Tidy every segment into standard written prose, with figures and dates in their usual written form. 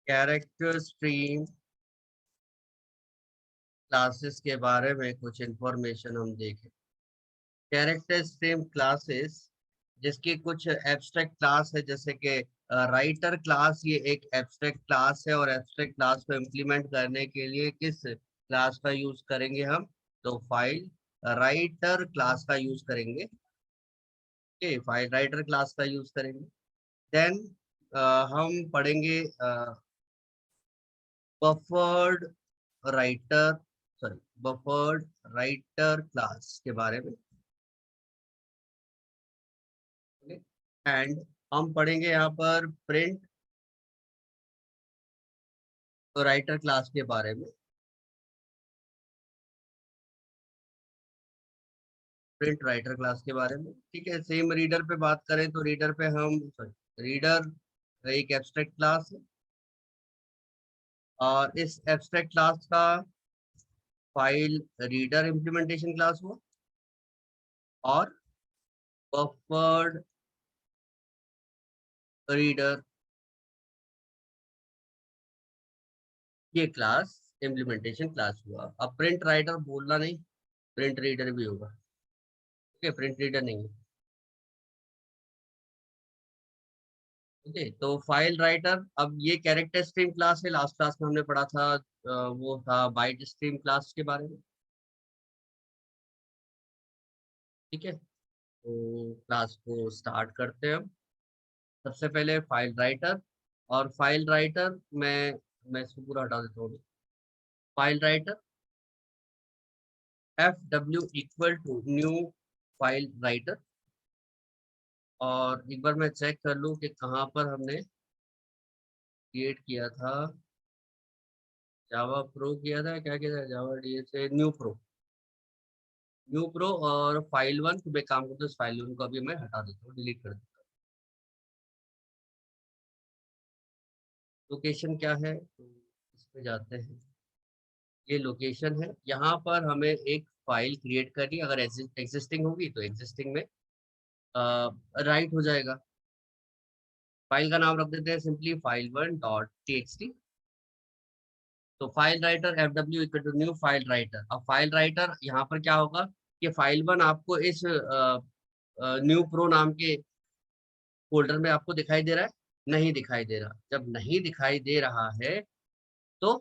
Character stream classes के बारे में कुछ इंफॉर्मेशन हम देखें। कैरेक्टर स्ट्रीम क्लासेस जिसकी कुछ एब्स्ट्रैक्ट क्लास है, जैसे कि राइटर क्लास, ये एक एब्स्ट्रैक्ट क्लास है और एब्स्ट्रैक्ट क्लास को इम्प्लीमेंट करने के लिए किस क्लास का यूज करेंगे हम? तो फाइल राइटर क्लास का यूज करेंगे। ओके, फाइल राइटर क्लास का यूज करेंगे। देन हम पढ़ेंगे buffered writer sorry buffered writer class के बारे में। एंड हम पढ़ेंगे यहाँ पर प्रिंट राइटर क्लास के बारे में। प्रिंट राइटर क्लास के बारे में, ठीक है। सेम रीडर पे बात करें तो रीडर पे हम सॉरी रीडर एक एब्स्ट्रैक्ट क्लास है और इस एब्स्ट्रैक्ट क्लास का फाइल रीडर इम्प्लीमेंटेशन क्लास हुआ और बफर्ड रीडर ये क्लास इम्प्लीमेंटेशन क्लास हुआ। अब प्रिंट राइटर बोलना नहीं, प्रिंट रीडर भी होगा। ठीक है, प्रिंट रीडर नहीं है। ओके, तो फाइल राइटर, अब ये कैरेक्टर स्ट्रीम क्लास है। लास्ट क्लास में हमने पढ़ा था वो था बाइट स्ट्रीम क्लास के बारे में। ठीक है, तो क्लास को स्टार्ट करते हैं हम। सबसे पहले फाइल राइटर, और फाइल राइटर मैं इसको पूरा हटा देता हूँ। File writer FW equal to new file writer. और एक बार मैं चेक कर लूँ कि कहाँ पर हमने क्रिएट किया था। जावा प्रो किया था, क्या किया था? जावा डी से न्यू प्रो, न्यू प्रो और फाइल वन। तो मैं काम करता हूँ, इस फाइल वन को अभी मैं हटा देता हूँ, डिलीट कर देता हूँ। लोकेशन क्या है, तो इस पे जाते हैं। ये लोकेशन है, यहाँ पर हमें एक फाइल क्रिएट करनी है। अगर एग्जिस्टिंग होगी तो एग्जिस्टिंग में राइट हो जाएगा। फाइल का नाम रख देते हैं simply file one dot T. तो file writer FW equal to new file writer. अब फाइल राइटर यहाँ पर क्या होगा कि फाइल वन आपको इस न्यू प्रो नाम के फोल्डर में आपको दिखाई दे रहा है? नहीं दिखाई दे रहा। जब नहीं दिखाई दे रहा है तो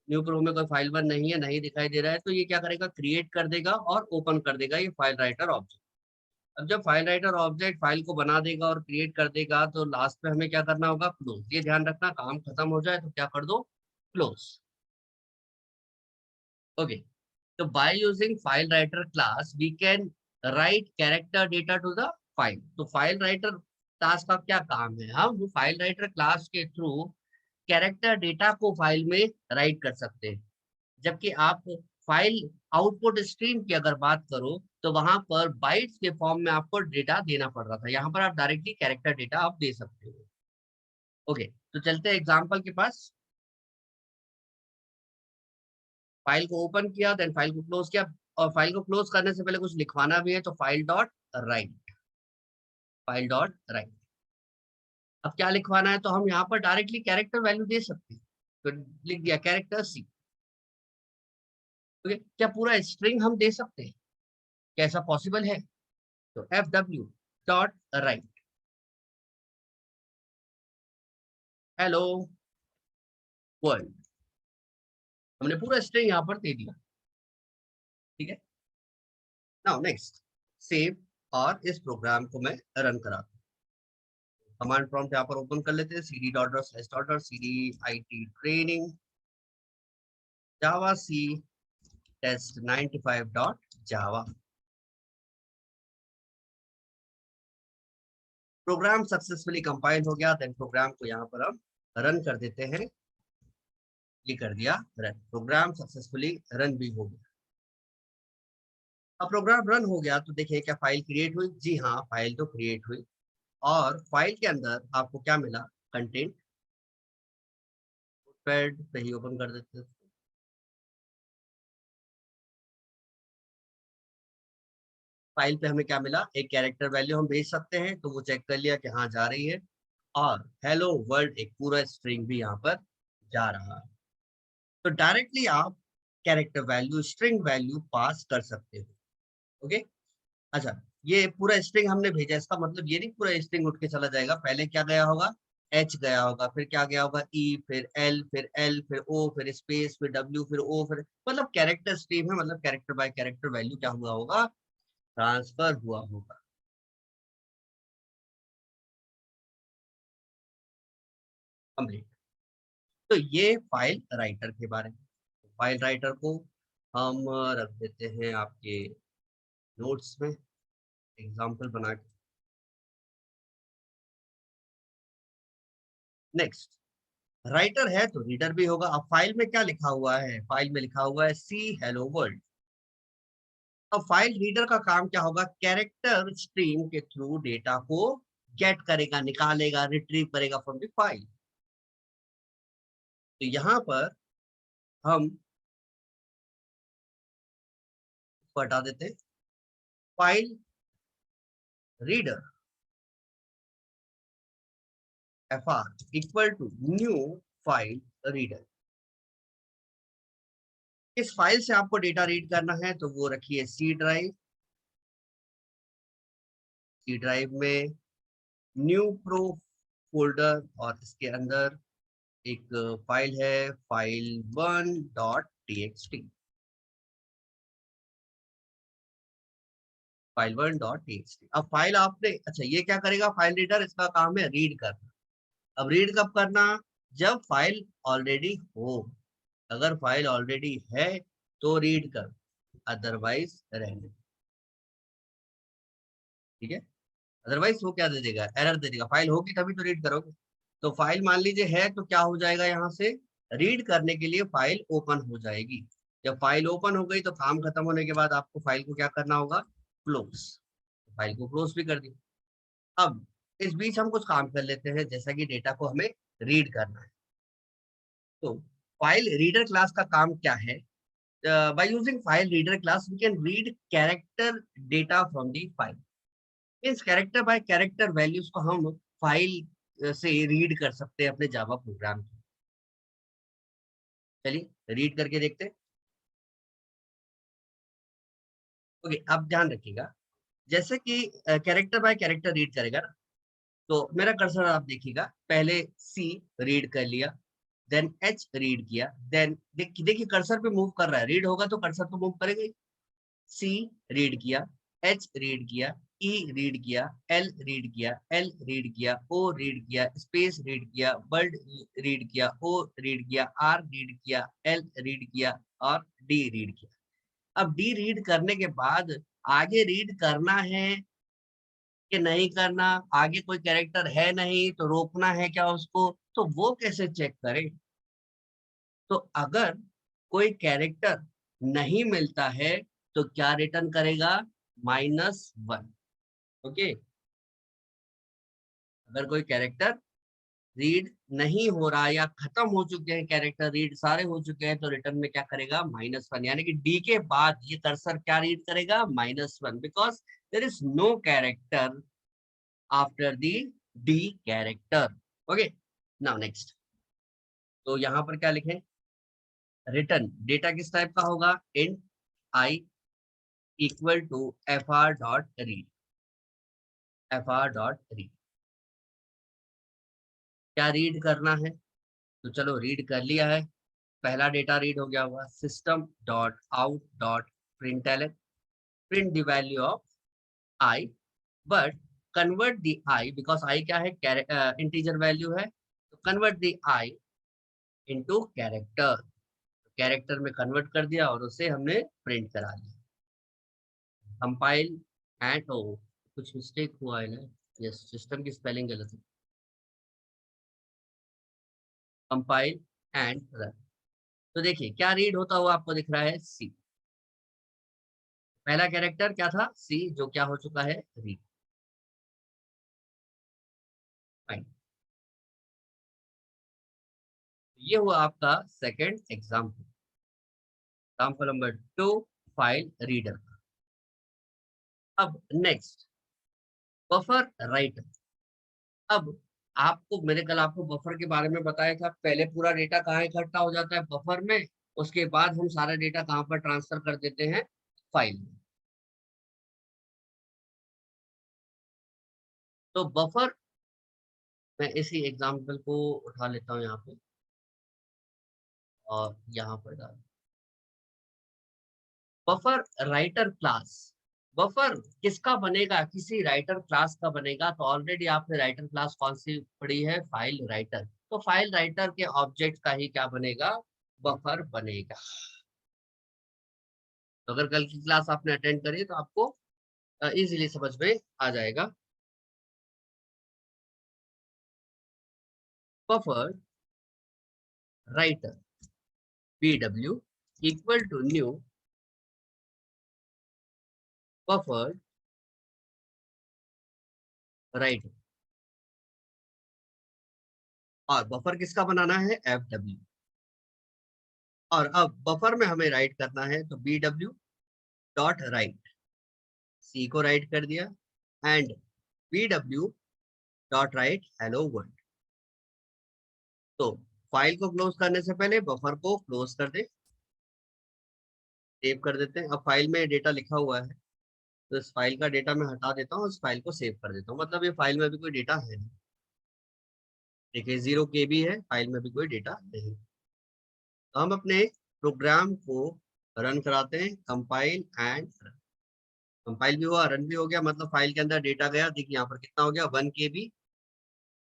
न्यू प्रो में कोई फाइल वन नहीं है, नहीं दिखाई दे रहा है, तो ये क्या करेगा? क्रिएट कर देगा और ओपन कर देगा ये फाइल राइटर ऑब्जेक्ट। अब जब फाइल राइटर ऑब्जेक्ट फाइल को बना देगा और क्रिएट कर देगा तो लास्ट में हमें क्या करना होगा? क्लोज। ये ध्यान रखना, काम खत्म हो जाए तो क्या कर दो? क्लोज। ओके, तो by using file writer class we can write character data to the file। तो फाइल राइटर क्लास का क्या काम है? हम वो फाइल राइटर क्लास के थ्रू कैरेक्टर डेटा को फाइल में राइट कर सकते हैं। जबकि आप फाइल आउटपुट स्ट्रीम की अगर बात करो तो वहां पर बाइट्स के फॉर्म में आपको डेटा देना पड़ रहा था, यहाँ पर आप डायरेक्टली कैरेक्टर डेटा आप दे सकते हो। ओके, तो चलते हैं एग्जाम्पल के पास। फाइल को ओपन किया, देन फाइल को क्लोज किया। और फाइल को क्लोज करने से पहले कुछ लिखवाना भी है, तो file dot right, file dot right. अब क्या लिखवाना है? तो हम यहाँ पर डायरेक्टली कैरेक्टर वैल्यू दे सकते हैं। तो लिख दिया कैरेक्टर C। तो क्या पूरा स्ट्रिंग हम दे सकते हैं? कैसा पॉसिबल है? तो FW dot right hello world, हमने पूरा स्ट्रिंग यहाँ पर दे दिया। ठीक है, नाउ नेक्स्ट सेव, और इस प्रोग्राम को मैं रन कराता हूँ। कमांड प्रॉम्प्ट यहाँ पर ओपन कर लेते हैं। cd dot dot slash dot dot cd it training Java C test 95 dot Java. Program successfully compile हो गया। देन प्रोग्राम को यहाँ पर हम रन कर देते हैं। ये कर दिया रन, प्रोग्राम सक्सेसफुली रन भी हो गया। अब प्रोग्राम रन हो गया तो देखिए क्या फाइल क्रिएट हुई? जी हाँ, फाइल तो क्रिएट हुई। और फाइल के अंदर आपको क्या मिला? कंटेंट। पैड पे ही ओपन कर देते हैं। फाइल पे हमें क्या मिला? एक कैरेक्टर वैल्यू हम भेज सकते हैं, तो वो चेक कर लिया कि हाँ जा रही है। और हेलो वर्ल्ड एक पूरा स्ट्रिंग भी यहाँ पर जा रहा है। तो डायरेक्टली आप character value string value pass कर सकते हो। ओके, अच्छा ये पूरा स्ट्रिंग हमने भेजा, इसका मतलब ये नहीं पूरा स्ट्रिंग उठ के चला जाएगा। पहले क्या गया होगा, एच गया होगा, फिर क्या गया होगा, ई, फिर एल, फिर एल, फिर ओ, फिर स्पेस, फिर डब्ल्यू, फिर ओ, फिर मतलब कैरेक्टर स्ट्रीम है, मतलब कैरेक्टर बाय कैरेक्टर वैल्यू क्या हुआ होगा, ट्रांसफर हुआ होगा। कंप्लीट। तो ये फाइल राइटर के बारे में। फाइल राइटर को हम रख देते हैं आपके नोट्स में एग्जाम्पल बना के। नेक्स्ट, राइटर है तो रीडर भी होगा। अब फाइल में क्या लिखा हुआ है, फाइल में लिखा हुआ है सी हेलो वर्ल्ड। अब फाइल रीडर का काम क्या होगा, कैरेक्टर स्ट्रीम के थ्रू डेटा को गेट करेगा, निकालेगा, रिट्रीव करेगा फ्रॉम द फाइल। तो यहाँ पर हम हटा देते हैं, file reader fr equal to new file reader. इस फाइल से आपको डेटा रीड करना है तो वो रखिए सी ड्राइव। सी ड्राइव में न्यू प्रो फोल्डर और इसके अंदर एक फाइल है file1.txt। file1.txt। अब फाइल आपने, अच्छा ये क्या करेगा फाइल रीडर, इसका काम है रीड करना। अब रीड कब करना, जब फाइल ऑलरेडी हो। अगर फाइल ऑलरेडी है तो रीड कर, अदरवाइज रहने। ठीक है, अदरवाइज वो क्या दे देगा, एरर दे देगा। फाइल होगी तभी तो रीड करोगे। तो फाइल मान लीजिए है तो क्या हो जाएगा, यहाँ से रीड करने के लिए फाइल ओपन हो जाएगी। जब फाइल ओपन हो गई तो काम खत्म होने के बाद आपको फाइल को क्या करना होगा, क्लोज। फाइल को क्लोज भी कर दिया। अब इस बीच हम कुछ काम कर लेते हैं, जैसा कि डेटा को हमें रीड करना है। तो फाइल रीडर क्लास का काम क्या है, by using file reader class we can read character data from the file. इस कैरेक्टर बाय कैरेक्टर वैल्यूज को हम फाइल से रीड कर सकते हैं अपने जावा प्रोग्राम की। चलिए रीड करके देखते हैं। ओके, अब ध्यान रखिएगा, जैसे कि कैरेक्टर बाय कैरेक्टर रीड करेगा ना, तो मेरा कर्सर आप देखिएगा, पहले सी रीड कर लिया, देन एच रीड किया, देन देखिए कर्सर पे मूव कर रहा है, रीड होगा तो कर्सर तो मूव करेगा ही। सी रीड किया, एच रीड किया, ई रीड किया, एल रीड किया, एल रीड किया, ओ रीड किया, स्पेस रीड किया, वर्ड रीड किया, ओ रीड किया, आर रीड किया, एल रीड किया और डी रीड किया। अब डी रीड करने के बाद आगे रीड करना है कि नहीं करना, आगे कोई कैरेक्टर है नहीं तो रोकना है क्या उसको, तो वो कैसे चेक करें। तो अगर कोई कैरेक्टर नहीं मिलता है तो क्या रिटर्न करेगा, -1। ओके, अगर कोई कैरेक्टर रीड नहीं हो रहा या खत्म हो चुके हैं कैरेक्टर, रीड सारे हो चुके हैं, तो रिटर्न में क्या करेगा, -1। यानी कि डी के बाद ये कर्सर क्या रीड करेगा, -1, because there is no character after the D character. Okay, now next. तो यहाँ पर क्या लिखें, रिटर्न डेटा किस टाइप का होगा, int I equal to fr.read। क्या रीड करना है, तो चलो रीड कर लिया है। पहला डेटा रीड हो गया होगा, system dot out dot println, print the value of I, but convert the I, because I क्या है, इंटीजर वैल्यू है, तो convert the I into character. Character में कन्वर्ट कर दिया और उसे हमने प्रिंट करा दिया। कंपाइल एंड, ओ कुछ मिस्टेक हुआ है ना, यस सिस्टम की स्पेलिंग गलत है। Compile and run. तो देखिए क्या रीड होता हुआ आपको दिख रहा है, सी। पहला कैरेक्टर क्या था, सी, जो क्या हो चुका है, रीड। फाइन, ये हुआ आपका second example. Example number 2, file reader. अब नेक्स्ट, बफर राइटर। अब आपको मैंने कल आपको बफर के बारे में बताया था, पहले पूरा डेटा कहाँ इकट्ठा हो जाता है, बफर में, उसके बाद हम सारा डेटा कहाँ पर ट्रांसफर कर देते हैं, फाइल में। तो बफर, मैं इसी एग्जांपल को उठा लेता हूँ यहाँ पे और यहाँ पर डाल, बफर राइटर क्लास। बफर किसका बनेगा, किसी राइटर क्लास का बनेगा। तो ऑलरेडी आपने राइटर क्लास कौन सी पढ़ी है, फाइल राइटर। तो फाइल राइटर के ऑब्जेक्ट का ही क्या बनेगा, बफर बनेगा। तो अगर कल की क्लास आपने अटेंड करी तो आपको इजीली समझ में आ जाएगा। Buffer writer bw equal to new buffer writer. और बफर किसका बनाना है, fw। और अब बफर में हमें राइट करना है, तो bw डॉट राइट, सी को राइट कर दिया, and bw dot right hello world. तो फाइल को क्लोज करने से पहले बफर को क्लोज कर दे, सेव कर देते हैं। अब फाइल में डेटा लिखा हुआ है, तो इस फाइल का डेटा मैं हटा देता हूँ, इस फाइल को सेव कर देता हूँ, मतलब ये फाइल में भी कोई डेटा है नहीं। देखिए 0 KB है, फाइल में भी कोई डेटा नहीं। तो हम अपने प्रोग्राम को रन कराते हैं, कंपाइल एंड रन। कंपाइल भी हुआ, रन भी हो गया, मतलब फाइल के अंदर डेटा गया। देखिए यहाँ पर कितना हो गया, 1 KB,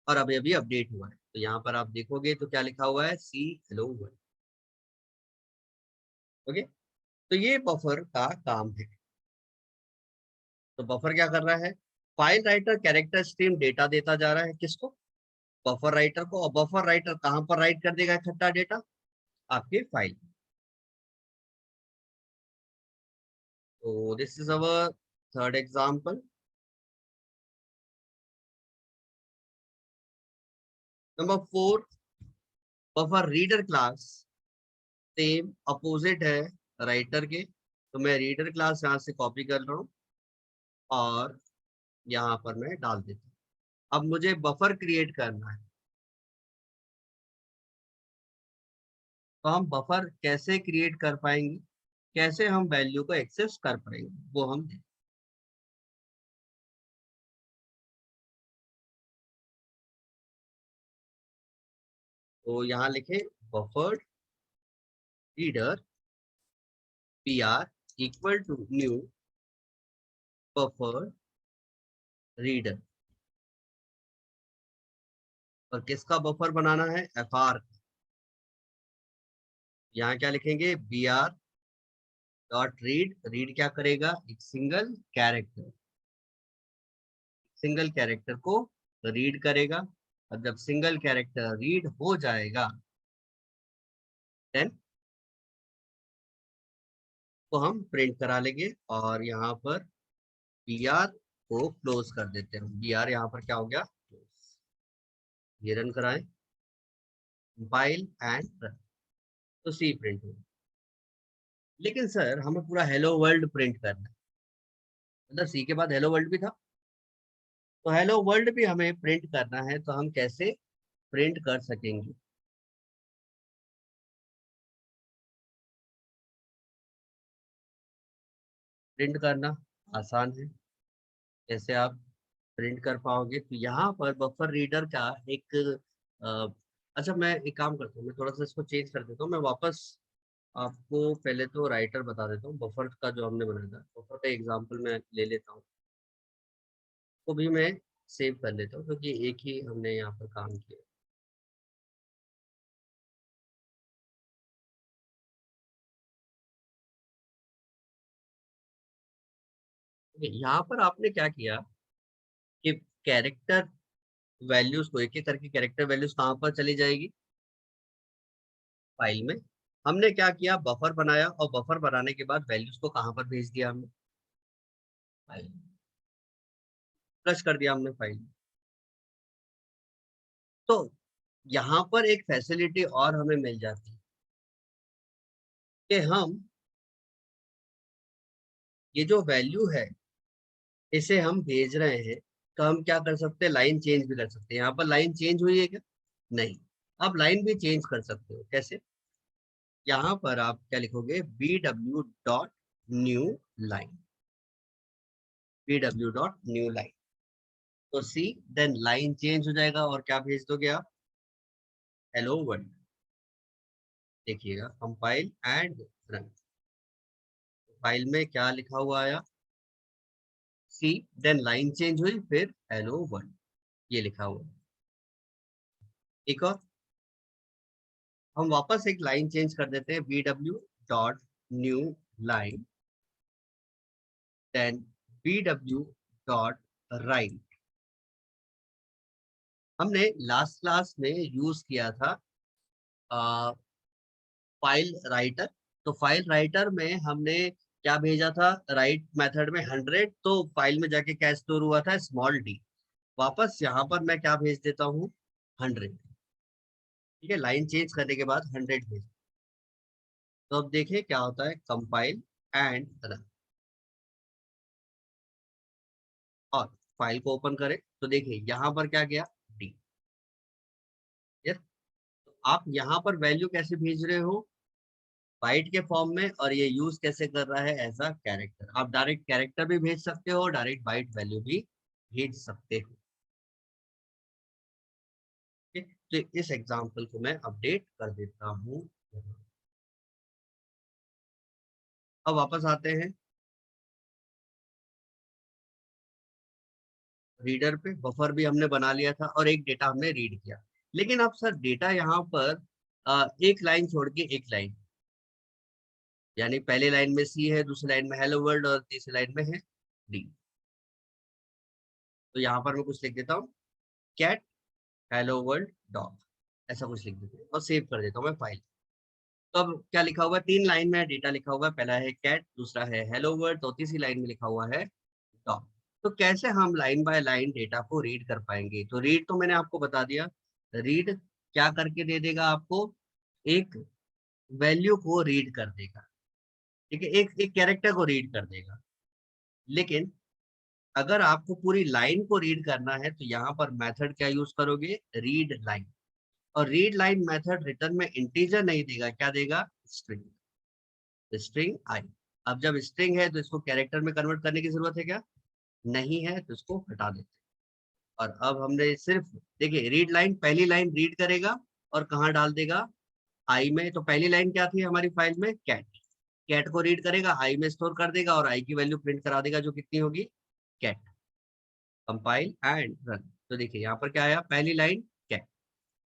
और अभी अभी अपडेट हुआ है। तो यहाँ पर आप देखोगे तो क्या लिखा हुआ है, सी हेलो वर्ल्ड। ओके, तो ये बफर का काम है। तो बफर क्या कर रहा है, file writer character stream data देता जा रहा है, किसको, बफर राइटर को। और बफर राइटर कहां पर राइट कर देगा इकट्ठा डेटा, आपके फाइल। तो this is our third example. Number 4, buffer reader class same opposite है राइटर के। तो मैं रीडर क्लास यहाँ से कॉपी कर रहा हूँ और यहाँ पर मैं डाल देता हूँ। अब मुझे बफर क्रिएट करना है, तो हम बफर कैसे क्रिएट कर पाएंगे, कैसे हम वैल्यू को एक्सेस कर पाएंगे, वो हम देखें। तो यहाँ लिखे buffer reader br equal to new buffer reader. और किसका बफर बनाना है, fr। यहाँ क्या लिखेंगे, br डॉट रीड, रीड क्या करेगा, एक सिंगल कैरेक्टर, सिंगल कैरेक्टर को रीड करेगा। और जब सिंगल कैरेक्टर रीड हो जाएगा, देन तो हम प्रिंट करा लेंगे। और यहाँ पर br को क्लोज कर देते हैं। br यहाँ पर क्या हो गया, ये रन कराएं, कंपाइल एंड रन, तो सी प्रिंट हो। लेकिन सर हमें पूरा हेलो वर्ल्ड प्रिंट करना है, मतलब सी के बाद हेलो वर्ल्ड भी था, तो हेलो वर्ल्ड भी हमें प्रिंट करना है। तो हम कैसे प्रिंट कर सकेंगे, प्रिंट करना आसान है। कैसे आप प्रिंट कर पाओगे, तो यहाँ पर बफर रीडर का एक अ, अच्छा मैं एक काम करता हूँ, मैं थोड़ा सा इसको चेंज कर देता हूँ। मैं वापस आपको पहले तो राइटर बता देता हूँ, बफर का जो हमने बनाया था, बफर का एग्जाम्पल मैं ले लेता हूँ, तो भी मैं सेव कर लेता हूँ, क्योंकि एक ही हमने यहाँ पर काम किया। यहाँ पर आपने क्या किया कि कैरेक्टर वैल्यूज को एक एक करके, कैरेक्टर वैल्यूज कहाँ पर चली जाएगी, फाइल में। हमने क्या किया, बफर बनाया, और बफर बनाने के बाद वैल्यूज को कहाँ पर भेज दिया हमने, फाइल, फ्लश कर दिया हमने फाइल में। तो यहाँ पर एक फैसिलिटी और हमें मिल जाती है कि हम ये जो वैल्यू है, इसे हम भेज रहे हैं, तो हम क्या कर सकते हैं, लाइन चेंज भी कर सकते हैं। यहाँ पर लाइन चेंज हुई है क्या? नहीं। अब लाइन भी चेंज कर सकते हो, कैसे? यहाँ पर आप क्या लिखोगे, bw.new line, bw.new line। तो सी देन लाइन चेंज हो जाएगा और क्या भेज दोगे आप, हेलो वर्ल्ड। देखिएगा, कंपाइल एंड रन। फाइल में क्या लिखा हुआ आया, सी देन लाइन चेंज हुई, फिर हेलो वर्ल्ड, ये लिखा हुआ। एक और हम वापस एक लाइन चेंज कर देते हैं, bw.new line देन bw.write। हमने लास्ट क्लास में यूज किया था फाइल राइटर। तो फाइल राइटर में हमने क्या भेजा था, राइट मेथड में 100, तो फाइल में जाके क्या स्टोर हुआ था, स्मॉल डी। वापस यहाँ पर मैं क्या भेज देता हूँ, 100। ठीक है, लाइन चेंज करने के बाद 100 भेज। तो अब देखिए क्या होता है, कंपाइल एंड रन। और फाइल को ओपन करें तो देखिए यहाँ पर क्या गया, डी। यस, तो आप यहाँ पर वैल्यू कैसे भेज रहे हो, बाइट के फॉर्म में, और ये यूज कैसे कर रहा है, एज अ कैरेक्टर। आप डायरेक्ट कैरेक्टर भी भेज सकते हो, डायरेक्ट बाइट वैल्यू भी भेज सकते हो। ठीक? तो इस एग्जांपल को मैं अपडेट कर देता हूँ। अब वापस आते हैं रीडर पे। बफर भी हमने बना लिया था और एक डेटा हमने रीड किया। लेकिन अब सर डेटा यहाँ पर एक लाइन छोड़ के एक लाइन, यानी पहले लाइन में सी है, दूसरी लाइन में हेलो वर्ल्ड और तीसरी लाइन में है डी। तो यहाँ पर मैं कुछ लिख देता हूँ, कैट हेलो वर्ल्ड डॉग, ऐसा कुछ लिख देते हैं और सेव कर देता हूँ मैं फाइल। तो अब क्या लिखा हुआ है, 3 लाइन में डेटा लिखा हुआ है। पहला है कैट, दूसरा है हेलो वर्ल्ड, तो तीसरी लाइन में लिखा हुआ है डॉग। तो कैसे हम लाइन बाय लाइन डेटा को रीड कर पाएंगे, तो रीड तो मैंने आपको बता दिया। रीड क्या करके दे देगा आपको, एक वैल्यू को रीड कर देगा। ठीक है, एक एक कैरेक्टर को रीड कर देगा। लेकिन अगर आपको पूरी लाइन को रीड करना है तो यहाँ पर मेथड क्या यूज करोगे, रीड लाइन। और रीड लाइन मेथड रिटर्न में इंटीजर नहीं देगा, क्या देगा, स्ट्रिंग, स्ट्रिंग आई। अब जब स्ट्रिंग है तो इसको कैरेक्टर में कन्वर्ट करने की जरूरत है क्या, नहीं है, तो इसको हटा देते हैं। और अब हमने सिर्फ देखिए, रीड लाइन पहली लाइन रीड करेगा और कहाँ डाल देगा, आई में। तो पहली लाइन क्या थी हमारी फाइल में, कैट। कैट को रीड करेगा, आई में स्टोर कर देगा और आई की वैल्यू प्रिंट करा देगा, जो कितनी होगी, कैट। Compile and run. तो देखिए यहाँ पर क्या आया, पहली लाइन कैट।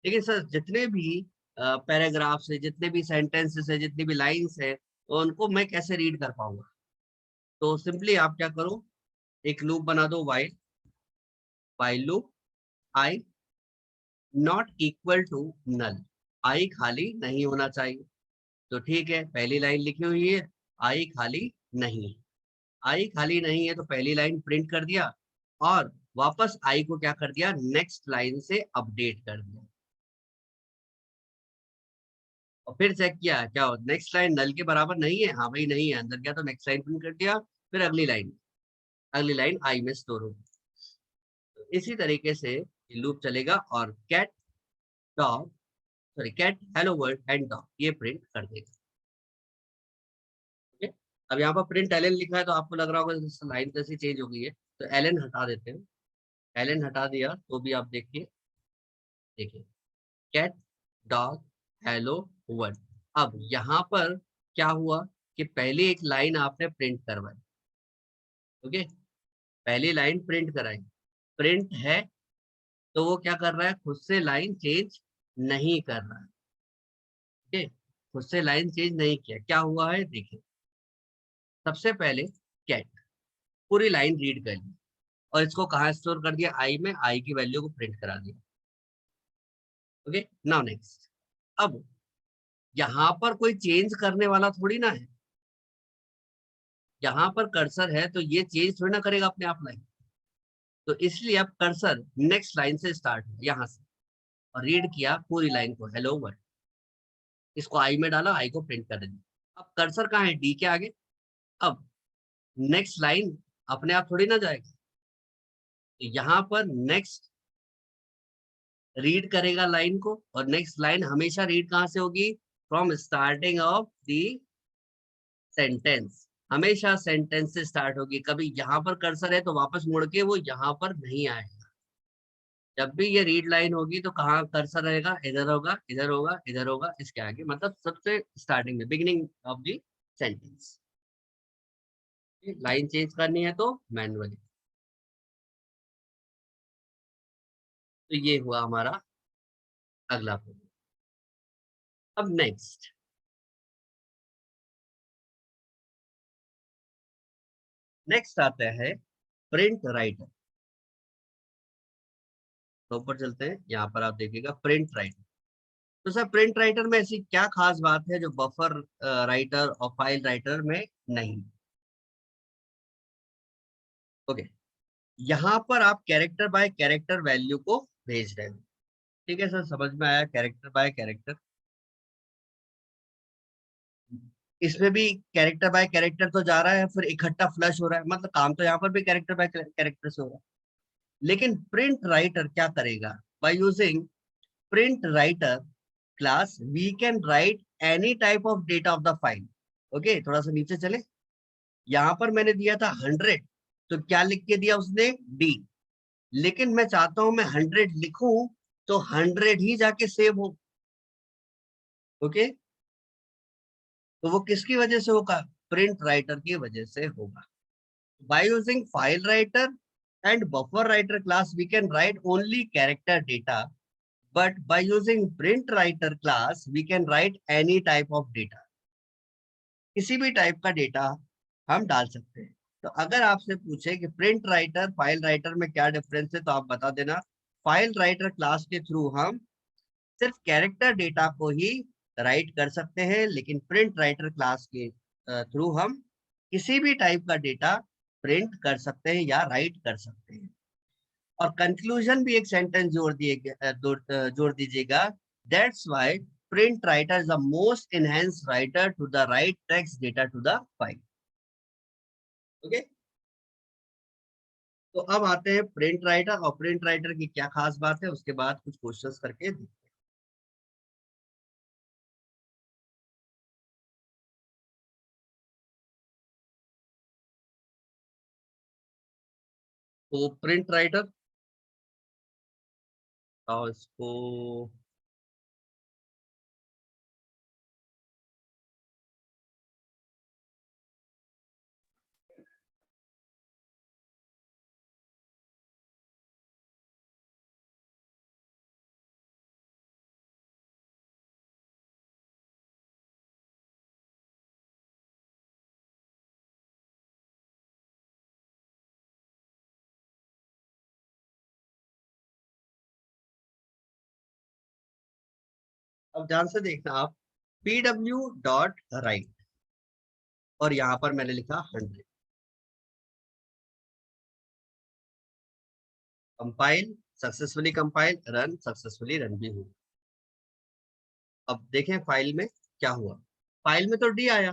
लेकिन सर जितने भी पैराग्राफ्स है, जितने भी सेंटेंसेस है, जितनी भी लाइंस है, तो उनको मैं कैसे रीड कर पाऊंगा। तो सिंपली आप क्या करो, एक लूप बना दो, while, while loop I not equal to null. I खाली नहीं होना चाहिए। तो ठीक है, पहली लाइन लिखी हुई है, आई खाली नहीं है। आई खाली नहीं है तो पहली लाइन प्रिंट कर दिया और वापस आई को क्या कर दिया, नेक्स्ट लाइन से अपडेट कर दिया। और फिर चेक किया, क्या नेक्स्ट लाइन नल के बराबर नहीं है, हाँ भाई नहीं है, अंदर गया तो नेक्स्ट लाइन प्रिंट कर दिया। फिर अगली लाइन आई में स्टोर होगी। तो इसी तरीके से लूप चलेगा और cat dog, sorry cat hello world and dog, ये प्रिंट कर देगा। ठीक है? अब यहाँ पर प्रिंट एलन लिखा है तो आपको लग रहा होगा लाइन कैसी चेंज हो गई है, तो एलन हटा देते हैं। एलन हटा दिया तो भी आप देखिए, देखिए कैट डॉग हेलो वर्ल्ड। अब यहाँ पर क्या हुआ कि पहले एक लाइन आपने प्रिंट करवाई। ओके, पहली लाइन प्रिंट कराई, प्रिंट है, तो वो क्या कर रहा है, खुद से लाइन चेंज नहीं कर रहा है। ओके, खुद से लाइन चेंज नहीं किया, क्या हुआ है देखिए, सबसे पहले कैट पूरी लाइन रीड कर ली और इसको कहाँ स्टोर कर दिया, आई में, आई की वैल्यू को प्रिंट करा दिया। Okay, now next. अब यहाँ पर कोई चेंज करने वाला थोड़ी ना है, यहाँ पर कर्सर है तो ये चेंज थोड़ी ना करेगा अपने आप लाइन। तो इसलिए अब कर्सर नेक्स्ट लाइन से स्टार्ट है, यहाँ से, और रीड किया पूरी लाइन को, हेलो वर्ल्ड। इसको आई में डाला, आई को प्रिंट कर दिया। अब कर्सर कहाँ है, डी के आगे। अब नेक्स्ट लाइन अपने आप थोड़ी ना जाएगा, तो यहाँ पर नेक्स्ट रीड करेगा लाइन को, और नेक्स्ट लाइन हमेशा रीड कहाँ से होगी? From starting of the sentence. हमेशा सेंटेंस से स्टार्ट होगी। कभी यहाँ पर कर्सर है तो वापस मुड़ के वो यहाँ पर नहीं आएगा। जब भी ये रीड लाइन होगी तो कहाँ कर्सर रहेगा? इधर होगा, इधर होगा, इधर होगा, इसके आगे, मतलब सबसे स्टार्टिंग में, beginning of the sentence. Line change करनी है तो मैनुअली। तो ये हुआ हमारा अगला प्रोग्राम। अब नेक्स्ट आता है प्रिंट राइटर। तो ऊपर चलते हैं, यहाँ पर आप देखिएगा प्रिंट राइटर। तो सर प्रिंट राइटर में ऐसी क्या खास बात है जो बफर राइटर और फाइल राइटर में नहीं? ओके, यहाँ पर आप कैरेक्टर बाय कैरेक्टर वैल्यू को भेज रहे हो। ठीक है सर, समझ में आया, कैरेक्टर बाय कैरेक्टर। इसमें भी कैरेक्टर बाय कैरेक्टर तो जा रहा है, फिर इकट्ठा फ्लश हो रहा है, मतलब काम तो यहाँ पर भी कैरेक्टर बाय कैरेक्टर से हो रहा है। लेकिन प्रिंट राइटर क्या करेगा? By using print writer class we can write any type of data of the file. Okay, थोड़ा सा नीचे चले। यहाँ पर मैंने दिया था 100, तो क्या लिख के दिया उसने? डी। लेकिन मैं चाहता हूं मैं 100 लिखूं तो 100 ही जाके सेव हो। ओके, तो वो किसकी वजह से होगा? प्रिंट राइटर की वजह से होगा। Bye using file writer and buffer writer class we can write only character data, but by using print writer class we can write any type of data। किसी भी टाइप का डेटा हम डाल सकते हैं। तो अगर आपसे पूछे कि प्रिंट राइटर फाइल राइटर में क्या डिफरेंस है, तो आप बता देना। फाइल राइटर क्लास के थ्रू हम सिर्फ कैरेक्टर डेटा को ही राइट कर सकते हैं, लेकिन प्रिंट राइटर क्लास के थ्रू हम किसी भी टाइप का डेटा प्रिंट कर सकते हैं या राइट कर सकते हैं। और कंक्लूजन भी एक सेंटेंस जोड़ दीजिएगा। That's why print writer is the most enhanced writer to the write text data to the file. Okay, तो अब आते हैं प्रिंट राइटर, और प्रिंट राइटर की क्या खास बात है, उसके बाद कुछ क्वेश्चंस करके देखते हैं। तो प्रिंट राइटर और इसको अब ध्यान से देखना आप, pw.write, और यहाँ पर मैंने लिखा 100। Compile successfully, compile run successfully, run भी हुआ। अब देखें फाइल में क्या हुआ। फाइल में तो डी आया,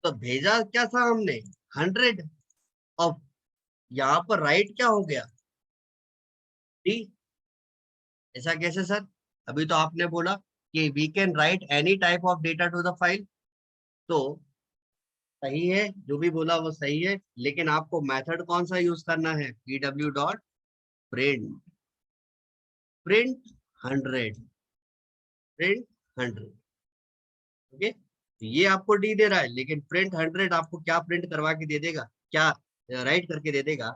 तो भेजा क्या था हमने? 100। अब यहाँ पर राइट क्या हो गया? डी। ऐसा कैसे सर? अभी तो आपने बोला कि we can write any type of data to the file. तो सही है, जो भी बोला वो सही है, लेकिन आपको मेथड कौन सा यूज करना है? pw.print, print 100, print 100। ओके, तो ये आपको डी दे रहा है, लेकिन प्रिंट 100 आपको क्या प्रिंट करवा के दे देगा? क्या राइट करके दे देगा?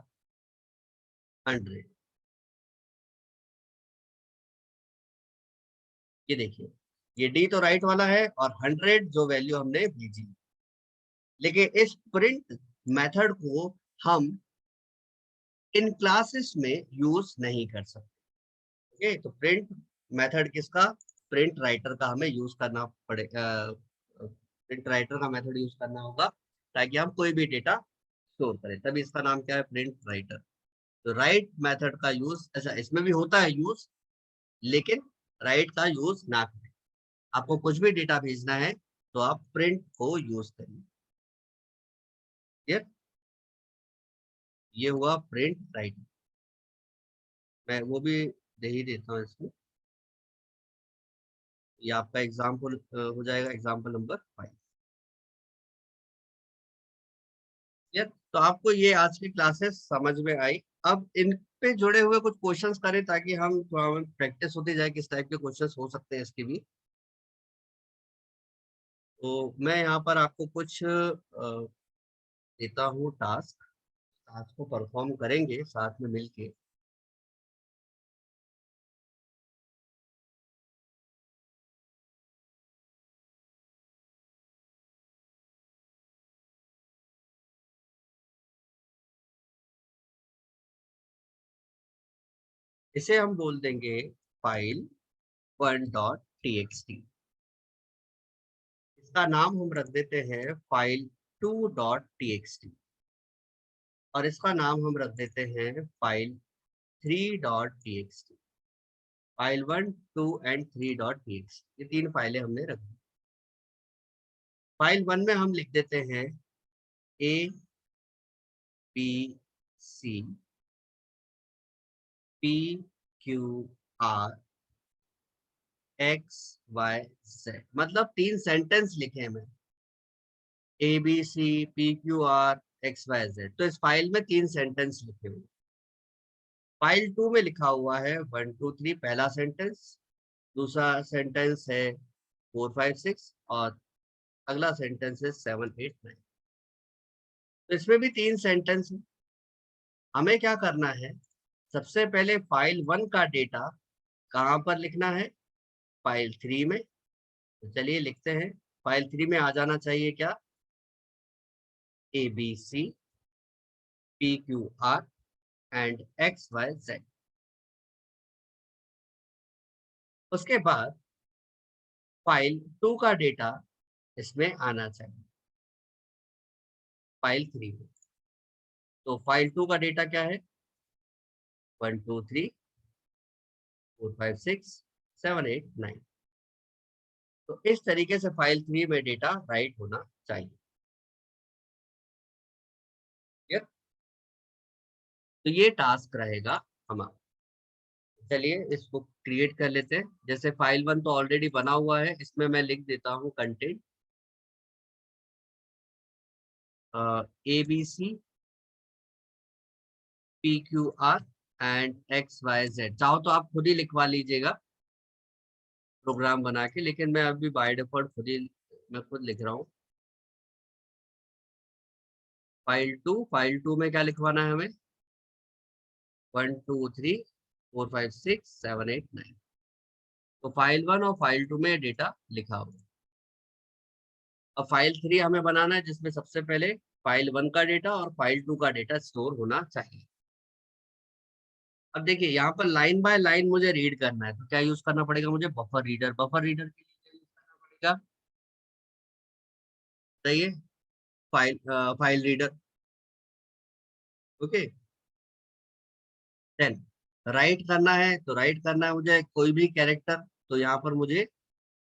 100। ये देखिए, ये डी तो राइट वाला है, और 100 जो वैल्यू हमने भेजी। लेकिन इस प्रिंट मेथड को हम इन क्लासेस में यूज नहीं कर सकते। ओके, तो प्रिंट मेथड किसका? प्रिंट राइटर का हमें यूज करना पड़ेगा। प्रिंट राइटर का मेथड यूज करना होगा ताकि हम कोई भी डेटा स्टोर करें, तभी इसका नाम क्या है? Print writer. तो राइट मेथड का यूज ऐसा इसमें भी होता है यूज, लेकिन राइट का यूज ना करें। आपको कुछ भी डेटा भेजना है तो आप प्रिंट को यूज करिए। ये हुआ प्रिंट राइट। मैं वो भी दे ही देता हूँ इसमें। ये आपका एग्जाम्पल हो जाएगा, एग्जाम्पल नंबर 5। ये तो आपको ये आज की क्लासेस समझ में आई। अब इन पे जुड़े हुए कुछ क्वेश्चंस करें ताकि हम थोड़ा प्रैक्टिस होती जाए किस टाइप के क्वेश्चंस हो सकते हैं इसके भी। तो मैं यहाँ पर आपको कुछ देता हूँ टास्क, टास्क को परफॉर्म करेंगे साथ में मिलके। इसे हम बोल देंगे फाइल 1.txt। इसका नाम हम रख देते हैं फाइल 2.txt, और इसका नाम हम रख देते हैं file 3.txt। File 1, 2 and 3.txt, ये 3 फाइलें हमने रख दी। फाइल 1 में हम लिख देते हैं ABC PQR XYZ, मतलब 3 सेंटेंस लिखे हैं मैंने, ABC PQR XYZ। तो इस फाइल में 3 सेंटेंस लिखे हुए। फाइल 2 में लिखा हुआ है 1 2 3 पहला सेंटेंस, दूसरा सेंटेंस है 4 5 6, और अगला सेंटेंस है 7 8 9। तो इसमें भी 3 सेंटेंस है। हमें क्या करना है, सबसे पहले फाइल 1 का डेटा कहाँ पर लिखना है, फाइल 3 में। तो चलिए लिखते हैं, फाइल 3 में आ जाना चाहिए क्या, ABC PQR एंड XYZ। उसके बाद फाइल 2 का डेटा इसमें आना चाहिए, फाइल 3 में। तो फाइल 2 का डेटा क्या है, 1 2 3 4 5 6 7 8 9। तो इस तरीके से फाइल 3 में डेटा राइट होना चाहिए। Clear? तो ये टास्क रहेगा हमारा। चलिए इसको क्रिएट कर लेते हैं। जैसे फाइल 1 तो ऑलरेडी बना हुआ है, इसमें मैं लिख देता हूँ content ABC PQR and XYZ। चाहो तो आप खुद ही लिखवा लीजिएगा प्रोग्राम बना के, लेकिन मैं अभी बाय डिफॉल्ट मैं खुद लिख रहा हूँ। फाइल 2 में क्या लिखवाना है हमें, 1 2 3 4 5 6 7 8 9। तो फाइल 1 और फाइल 2 में डेटा लिखा हुआ। अब फाइल 3 हमें बनाना है, जिसमें सबसे पहले फाइल 1 का डेटा और फाइल 2 का डेटा स्टोर होना चाहिए। अब देखिए यहाँ पर लाइन बाय लाइन मुझे रीड करना है, तो क्या यूज करना पड़ेगा मुझे, बफर रीडर। बफर रीडर के लिए क्या यूज करना पड़ेगा, सही, file reader. Okay, then write करना है, तो राइट करना है मुझे कोई भी कैरेक्टर, तो यहाँ पर मुझे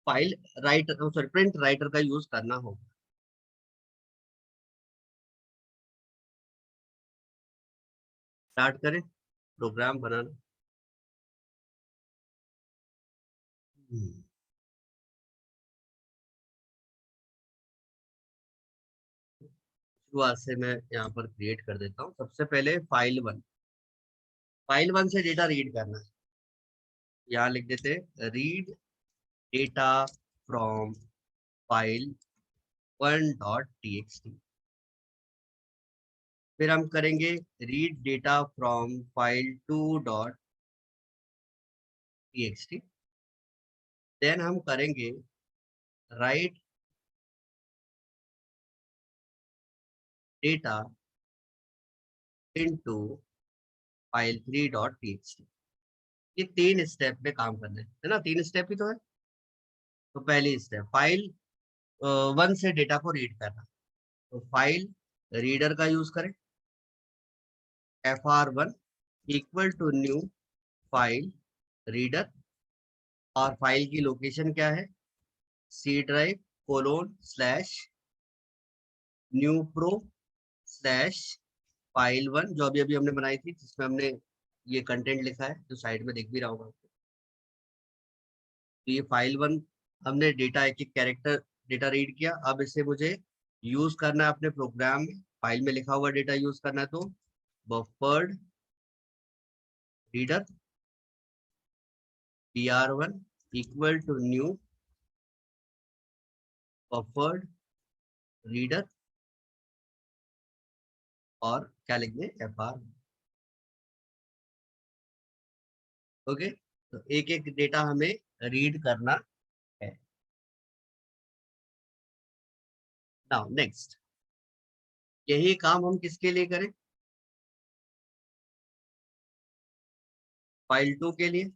file writer, sorry print writer का यूज करना होगा। स्टार्ट करें प्रोग्राम बनाना। शुरुआत से मैं यहाँ पर क्रिएट कर देता हूँ। सबसे पहले फाइल 1 से डेटा रीड करना है। यहाँ लिख देते हैं read data from file 1.txt। फिर हम करेंगे read data from file 2.txt। Then हम करेंगे right data into file 3.txt। ये 3 स्टेप में काम करना है ना, 3 स्टेप ही तो है। तो पहली स्टेप फाइल 1 से डेटा को रीड करना, तो फाइल रीडर का यूज करें, FR1 equal to new file reader, और फाइल की लोकेशन क्या है, C drive :/ new pro / file 1, जो अभी अभी हमने बनाई थी, जिसमें हमने ये कंटेंट लिखा है जो साइड में दिख भी रहा होगा आपको। तो ये फाइल 1 हमने डेटा एक एक कैरेक्टर डेटा रीड किया। अब इसे मुझे यूज करना है अपने प्रोग्राम में, फाइल में लिखा हुआ डेटा यूज करना है, तो buffered reader br1 equal to new buffered reader और क्या लिख दें fr। ओके, तो एक एक डेटा हमें रीड करना है। नाउ नेक्स्ट, यही काम हम किसके लिए करें? फाइल 2 के लिए।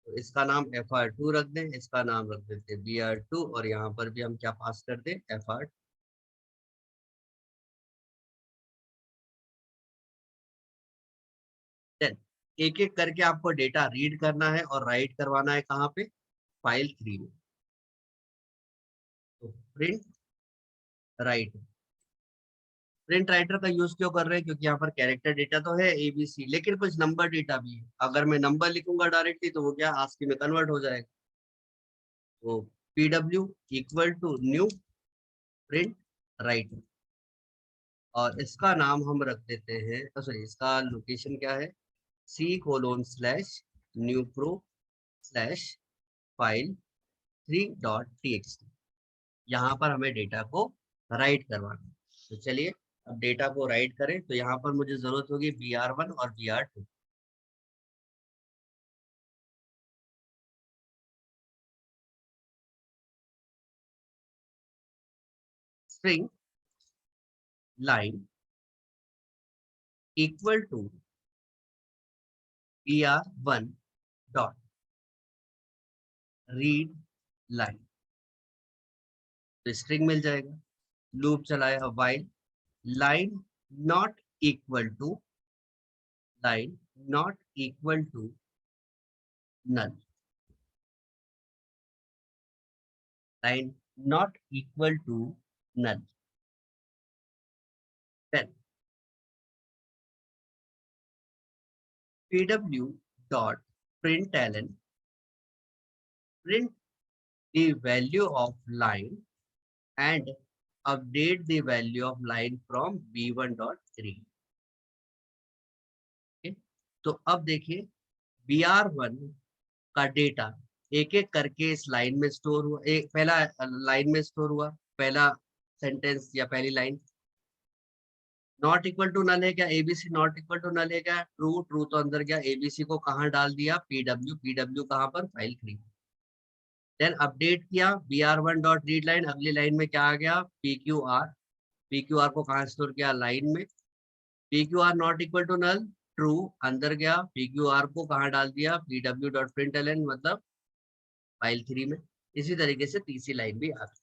तो इसका नाम fr2 रख दें, इसका नाम रख देते br2 और यहाँ पर भी हम क्या पास कर दें fr। देन एक एक करके आपको डेटा रीड करना है और राइट करवाना है कहाँ पे? फाइल 3 में। तो प्रिंट राइट। प्रिंट राइटर का यूज क्यों कर रहे हैं? क्योंकि यहाँ पर कैरेक्टर डेटा तो है एबीसी, लेकिन कुछ नंबर डेटा भी है। अगर मैं नंबर लिखूंगा डायरेक्टली तो वो क्या आस्की में कन्वर्ट हो जाएगा। तो pw equal to new print writer और इसका नाम हम रख देते हैं, सॉरी इसका लोकेशन क्या है? c:/new pro slash file 3.txt। यहाँ पर हमें डेटा को राइट करवाना है। तो चलिए अब डेटा को राइट करें। तो यहाँ पर मुझे जरूरत होगी br1 और br2। String line equal to br1 dot read line. तो स्ट्रिंग मिल जाएगा। लूप चलाया while line not equal to line not equal to null. Line not equal to null. Then pw dot println print the value of line and update the value of line from b1.3। तो अब देखिए br1 का data एक एक करके इस line में store हुआ। एक पहला लाइन में स्टोर हुआ, पहला सेंटेंस या पहली line not equal to null है क्या? ABC not equal to null है क्या? ट्रू। ट्रू तो अंदर गया, एबीसी को कहाँ डाल दिया? pw। pw कहाँ पर? फाइल 3। देन अपडेट किया br1 डॉट रीड लाइन, अगली लाइन में क्या आ गया? pqr। pqr को कहाँ स्टोर किया? लाइन में। pqr not equal to null, true, अंदर गया, pqr को कहाँ डाल दिया? pw डॉट प्रिंटलन मतलब फाइल 3 में। इसी तरीके से तीसरी लाइन भी आ गई।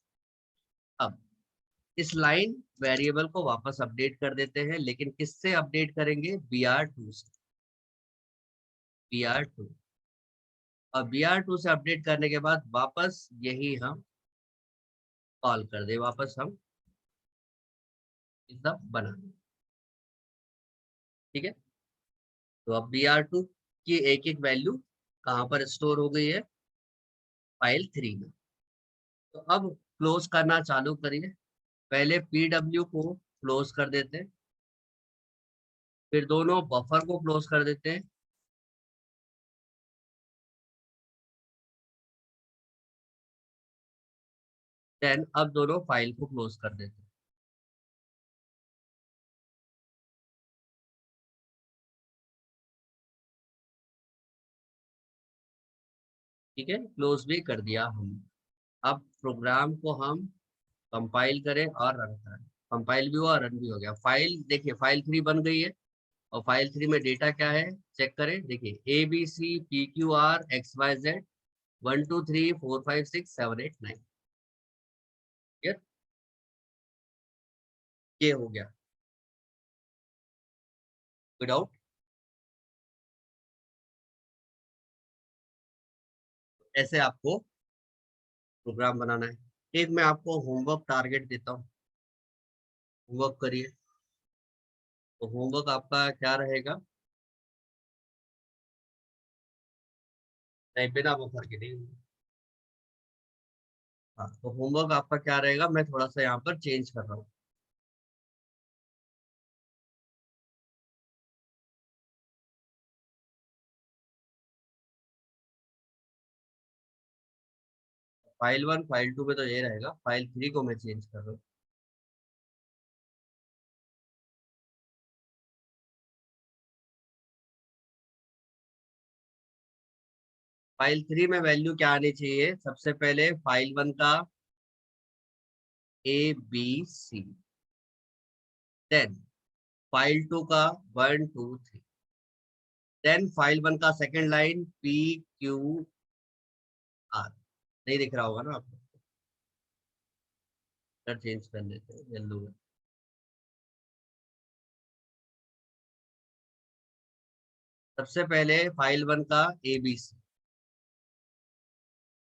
अब इस लाइन वेरिएबल को वापस अपडेट कर देते हैं, लेकिन किससे अपडेट करेंगे? br2 से। br2 और br2 से अपडेट करने के बाद वापस यही हम कॉल कर दे, वापस हम इसका बना दें। ठीक है, तो अब br2 की एक एक वैल्यू कहाँ पर स्टोर हो गई है? फाइल 3 में। तो अब क्लोज करना चालू करिए। पहले pw को क्लोज कर देते हैं, फिर दोनों बफर को क्लोज कर देते हैं, देन अब दोनों फाइल को क्लोज कर देते हैं। ठीक है, क्लोज भी कर दिया हमने। अब प्रोग्राम को हम कंपाइल करें और रन करें। कंपाइल भी हुआ, रन भी हो गया। फाइल देखिए फाइल 3 बन गई है और फाइल 3 में डेटा क्या है चेक करें। देखिए ABCPQRXYZ 1 2 3 4 5 6 7 8 9। ये हो गया विदाउट। ऐसे आपको प्रोग्राम बनाना है। एक मैं आपको होमवर्क टारगेट देता हूँ, होमवर्क करिए। तो होमवर्क आपका क्या रहेगा? नहीं, बिना बफर के नहीं। हाँ, तो होमवर्क आपका क्या रहेगा, मैं थोड़ा सा यहाँ पर चेंज कर रहा हूँ। फाइल 1 फाइल 2 में तो ये रहेगा, फाइल 3 को मैं चेंज कर रहा हूँ। फाइल 3 में वैल्यू क्या आनी चाहिए, सबसे पहले फाइल 1 का ABC, देन फाइल 2 का 1 2 3, देन फाइल 1 का सेकंड लाइन PQR। नहीं दिख रहा होगा ना आपको, चेंज कर लेते हैं येलो में। सबसे पहले फाइल 1 का ABC,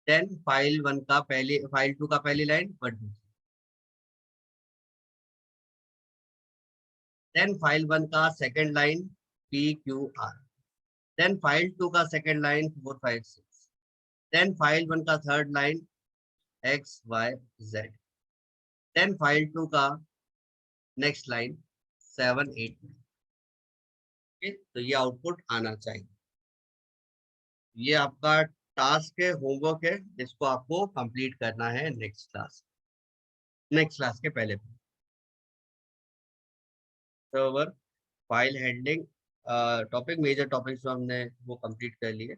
देन फाइल 1 का पहले, फाइल 2 का पहली लाइन 1 2, देन फाइल 1 का second line PQR, then file 2 का सेकंड लाइन 4 5 6, देन फाइल 1 का third line XYZ, then file 2 का नेक्स्ट लाइन 7 8 9। तो ये आउटपुट आना चाहिए। ये आपका टास्क है, होमवर्क है, जिसको आपको कंप्लीट करना है नेक्स्ट क्लास के पहले। Server, file handling, topic, major topics जो हमने वो कंप्लीट कर लिए।